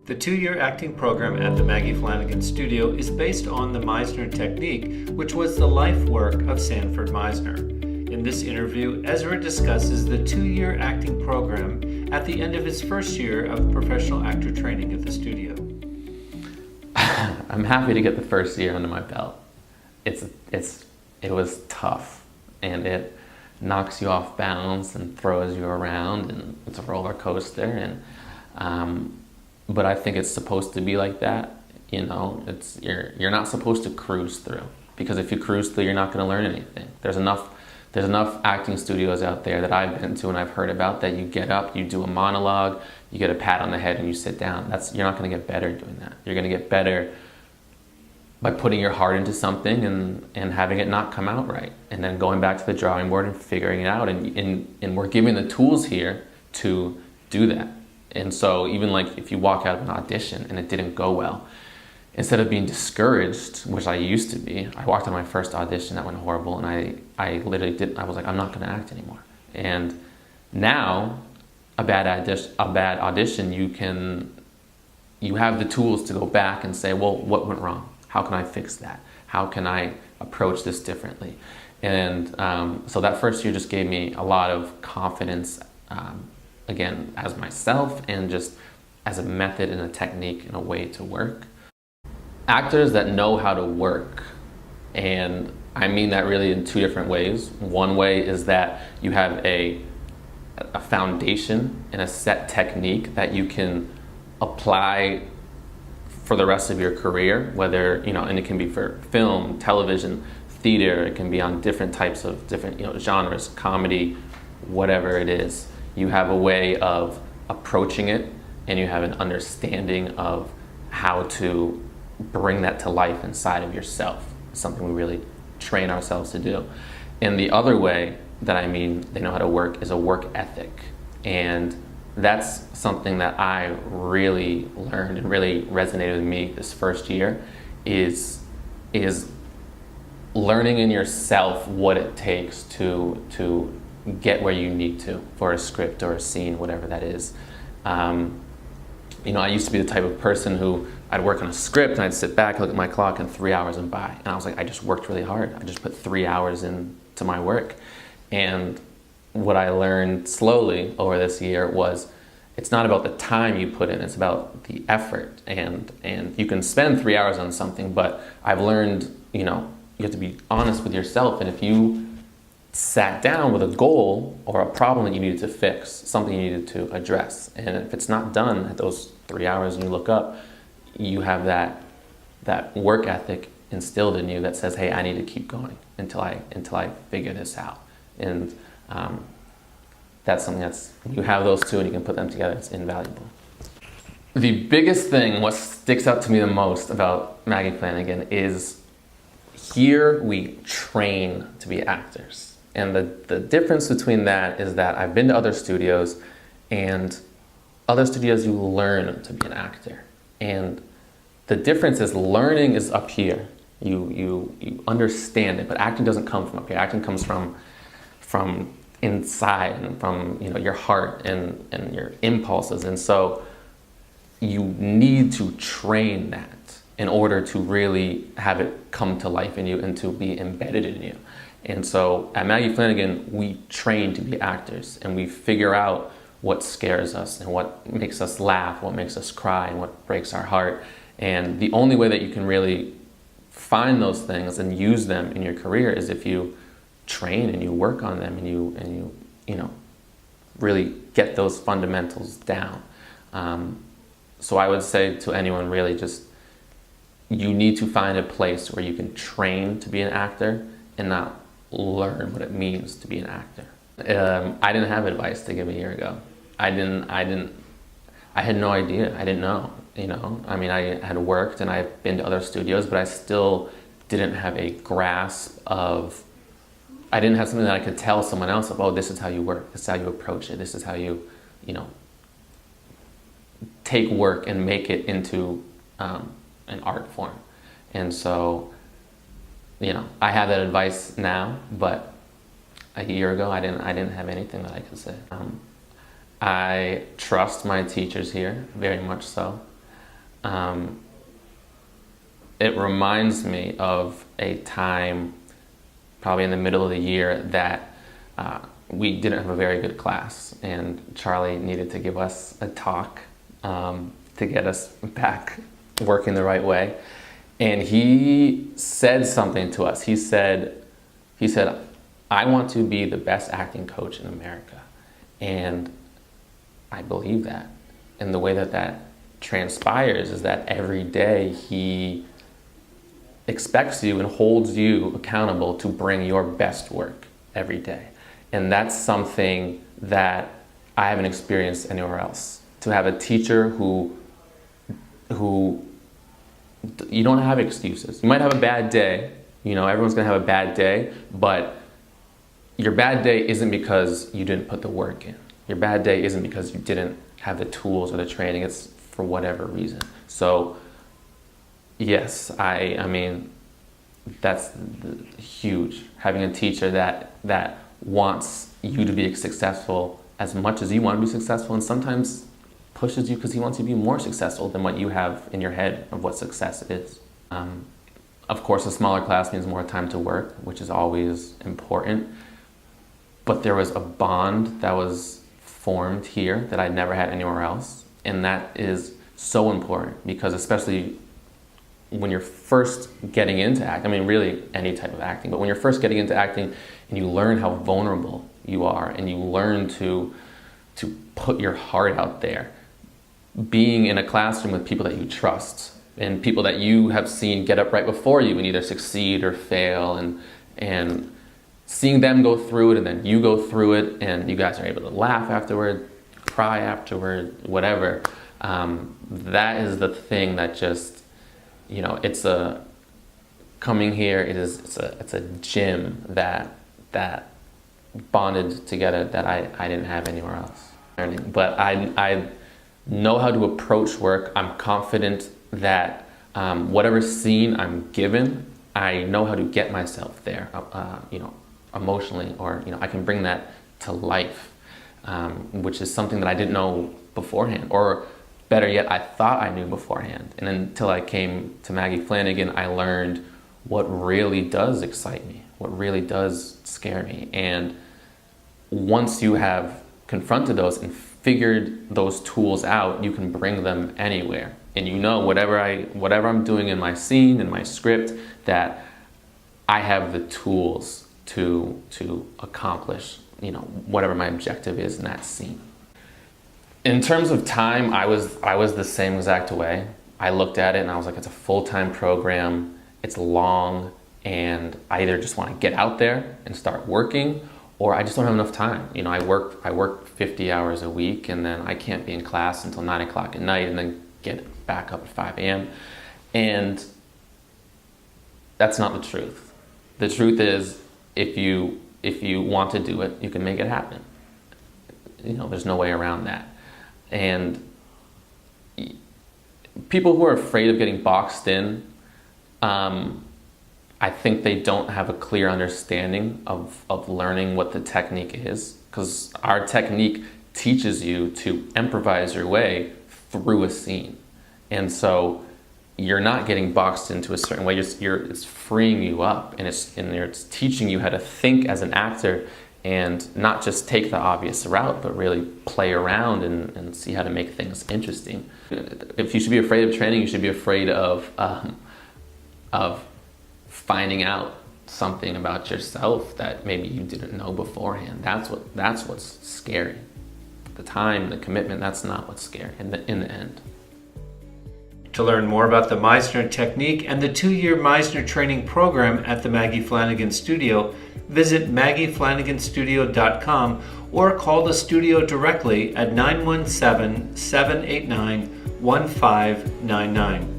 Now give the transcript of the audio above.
The two-year acting program at the Maggie Flanigan Studio is based on the Meisner Technique, which was the life work of Sanford Meisner. In this interview, Ezra discusses the two-year acting program at the end of his first year of professional actor training at the studio. I'm happy to get the first year under my belt. It was tough, and it knocks you off balance and throws you around, and it's a roller coaster. But I think it's supposed to be like that. You know, you're not supposed to cruise through, because if you cruise through, you're not going to learn anything. There's enough acting studios out there that I've been to and I've heard about that you get up, you do a monologue, you get a pat on the head, and you sit down. You're not going to get better doing that. You're going to get better by putting your heart into something and having it not come out right, and then going back to the drawing board and figuring it out. And we're given the tools here to do that. And so even like if you walk out of an audition and it didn't go well, instead of being discouraged, which I used to be, I walked on my first audition that went horrible, and I literally I was like, I'm not going to act anymore. And now a bad audition, you have the tools to go back and say, well, what went wrong? How can I fix that? How can I approach this differently? And so that first year just gave me a lot of confidence, again, as myself, and just as a method and a technique and a way to work. Actors that know how to work, and I mean that really in two different ways. One way is that you have a foundation and a set technique that you can apply for the rest of your career, whether, and it can be for film, television, theater, it can be on different types of different, genres, comedy, whatever it is. You have a way of approaching it, and you have an understanding of how to bring that to life inside of yourself. Something we really train ourselves to do. And the other way that I mean they know how to work is a work ethic. And that's something that I really learned and really resonated with me this first year, is learning in yourself what it takes to get where you need to for a script or a scene, whatever that is. I used to be the type of person who I'd work on a script and I'd sit back, look at my clock, and 3 hours went by. And I was like, I just worked really hard. I just put 3 hours into my work. And what I learned slowly over this year was it's not about the time you put in, it's about the effort. And you can spend 3 hours on something, but I've learned, you have to be honest with yourself. And if you sat down with a goal or a problem that you needed to fix, something you needed to address, and if it's not done at those 3 hours and you look up, you have that work ethic instilled in you that says, hey, I need to keep going until I figure this out. And that's something when you have those two and you can put them together, it's invaluable. The biggest thing, what sticks out to me the most about Maggie Flanigan, is here we train to be actors. And the difference between that is that I've been to other studios, and other studios you learn to be an actor. And the difference is learning is up here. You understand it, but acting doesn't come from up here. Acting comes from inside and from your heart and your impulses. And so you need to train that in order to really have it come to life in you and to be embedded in you. And so at Maggie Flanigan, we train to be actors, and we figure out what scares us and what makes us laugh, what makes us cry, and what breaks our heart. And the only way that you can really find those things and use them in your career is if you train and you work on them and you really get those fundamentals down. So I would say to anyone, really, just you need to find a place where you can train to be an actor and not learn what it means to be an actor. I didn't have advice to give a year ago. I had no idea. I didn't know, I mean, I had worked and I've been to other studios, but I still didn't have a grasp of, I didn't have something that I could tell someone else of, oh, this is how you work, this is how you approach it, this is how you, take work and make it into an art form. And so, I have that advice now, but a year ago, I didn't have anything that I could say. I trust my teachers here, very much so. it reminds me of a time probably in the middle of the year that we didn't have a very good class, and Charlie needed to give us a talk to get us back working the right way. And he said something to us. He said, I want to be the best acting coach in America. And I believe that. And the way that that transpires is that every day he expects you and holds you accountable to bring your best work every day. And that's something that I haven't experienced anywhere else. To have a teacher who you don't have excuses. You might have a bad day. You know, everyone's gonna have a bad day, but your bad day isn't because you didn't put the work in. Your bad day isn't because you didn't have the tools or the training. It's for whatever reason. So yes, I mean, that's huge. Having a teacher that wants you to be successful as much as you want to be successful, and sometimes pushes you because he wants you to be more successful than what you have in your head of what success is. Of course, a smaller class means more time to work, which is always important. But there was a bond that was formed here that I never had anywhere else. And that is so important because especially when you're first getting into acting, I mean, really any type of acting, but when you're first getting into acting and you learn how vulnerable you are and you learn to put your heart out there, being in a classroom with people that you trust and people that you have seen get up right before you and either succeed or fail, and seeing them go through it and then you go through it and you guys are able to laugh afterward, cry afterward, whatever, that is the thing that just, you know, it's a coming here, it's a gym that bonded together that I didn't have anywhere else. But I know how to approach work. I'm confident that whatever scene I'm given, I know how to get myself there, you know, emotionally, or, you know, I can bring that to life, which is something that I didn't know beforehand, or better yet, I thought I knew beforehand. And until I came to Maggie Flanigan, I learned what really does excite me, what really does scare me. And once you have confronted those and figured those tools out, you can bring them anywhere. And you know, whatever I'm doing in my scene, in my script, that I have the tools to accomplish, you know, whatever my objective is in that scene. In terms of time, I was the same exact way. I looked at it and I was like, it's a full-time program, it's long, and I either just want to get out there and start working, or I just don't have enough time. You know, I work 50 hours a week, and then I can't be in class until 9 o'clock at night and then get back up at 5 a.m. And that's not the truth. The truth is, if you want to do it, you can make it happen. You know, there's no way around that. And people who are afraid of getting boxed in, I think they don't have a clear understanding of learning what the technique is, because our technique teaches you to improvise your way through a scene. And so you're not getting boxed into a certain way, it's freeing you up, and it's teaching you how to think as an actor and not just take the obvious route, but really play around and see how to make things interesting. If you should be afraid of training, you should be afraid of finding out something about yourself that maybe you didn't know beforehand. That's what's scary. The time, the commitment, that's not what's scary in the end. To learn more about the Meisner Technique and the 2-year Meisner training program at the Maggie Flanigan Studio, visit MaggieFlaniganStudio.com or call the studio directly at 917-789-1599.